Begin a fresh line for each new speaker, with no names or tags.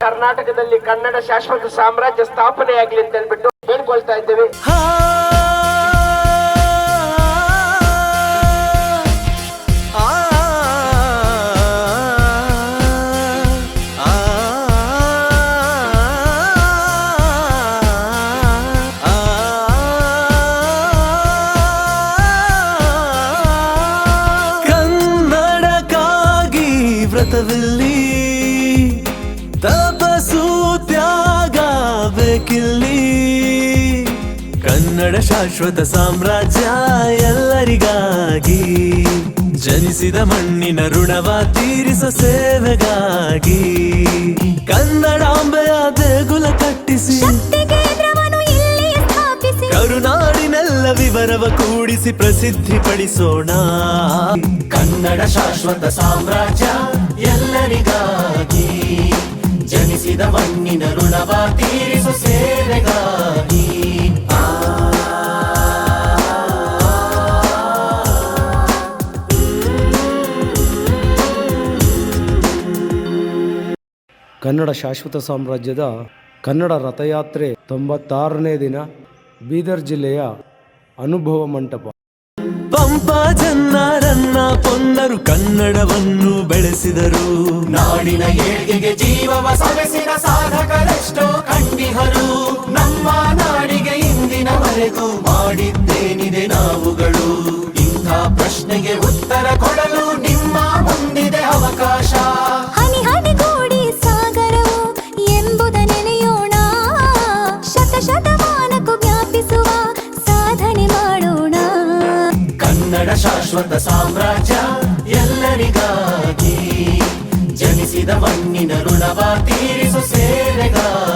ಕರ್ನಾಟಕದಲ್ಲಿ ಕನ್ನಡ ಶಾಶ್ವತ ಸಾಮ್ರಾಜ್ಯ ಸ್ಥಾಪನೆ ಆಗ್ಲಿ ಅಂತ ಹೇಳ್ಬಿಟ್ಟು ಬೇಡ್ಕೊಳ್ತಾ ಇದ್ದೇವೆ.
ಕನ್ನಡಕ್ಕಾಗಿ ವ್ರತವಿಲ್ಲಿ ತಪಸ್ಸು ತ್ಯಾಗ ಬೇಕಿಲ್ಲಿ. ಕನ್ನಡ ಶಾಶ್ವತ ಸಾಮ್ರಾಜ್ಯ ಎಲ್ಲರಿಗಾಗಿ, ಜನಿಸಿದ ಮಣ್ಣಿನ ಋಣವ ತೀರಿಸ ಸೇವೆಗಾಗಿ. ಕನ್ನಡಾಂಬೆಯ ದೇಗುಲ ಕಟ್ಟಿಸಿ ಕರುನಾಡಿನೆಲ್ಲ ವಿವರವ ಕೂಡಿಸಿ ಪ್ರಸಿದ್ಧಿ ಪಡಿಸೋಣ. ಕನ್ನಡ ಶಾಶ್ವತ ಸಾಮ್ರಾಜ್ಯ ಎಲ್ಲರಿಗಾಗಿ, ಜನಿಸಿದ ಮಣ್ಣಿನ ಋಣವ ತೀರಿಸು ಸೇವೆಗಾಗಿ.
ಕನ್ನಡ ಶಾಶ್ವತ ಸಾಮ್ರಾಜ್ಯದ ಕನ್ನಡ ರಥಯಾತ್ರೆ 96ನೇ ದಿನ ಬೀದರ್ ಜಿಲ್ಲೆಯ ಅನುಭವ ಮಂಟಪ.
ಪಂಪ ಜನ್ನಾರನ್ನ ಪೊನ್ನರು ಕನ್ನಡವನ್ನು ಬೆಳೆಸಿದರು. ನಾಡಿನ ಏಳಿಗೆಗೆ ಜೀವವ ಸವೆಸಿದ ಸಾಧಕರೆಷ್ಟೋ ಕಂಡಿಹರು. ನಮ್ಮ ನಾಡಿಗೆ ಇಂದಿನವರೆಗೂ ಮಾಡಿದ್ದೇನಿದೆ ನಾವುಗಳು. ಇಂಥ ಪ್ರಶ್ನೆಗೆ ಉತ್ತರ ಕೊಡಲು ನಿಮ್ಮ ಮುಂದಿದೆ ಅವಕಾಶ.
ಹನಿ ಹನಿಗೂಡಿ ಸಾಗರವು ಎಂಬುದ ನೆನೆಯೋಣ. ಶತಶತಮಾನಕ್ಕೂ ವ್ಯಾಪಿಸುವ ಸಾಧನೆ ಮಾಡೋಣ.
ಕನ್ನಡ ಶಾಶ್ವತ ಸಾಮ್ರಾಜ್ಯ ಎಲ್ಲರಿಗಾಗಿ, ಜನಿಸಿದ ಮಣ್ಣಿನ ಋಣವ ತೀರಿಸು ಸೇವೆಗಾಗಿ.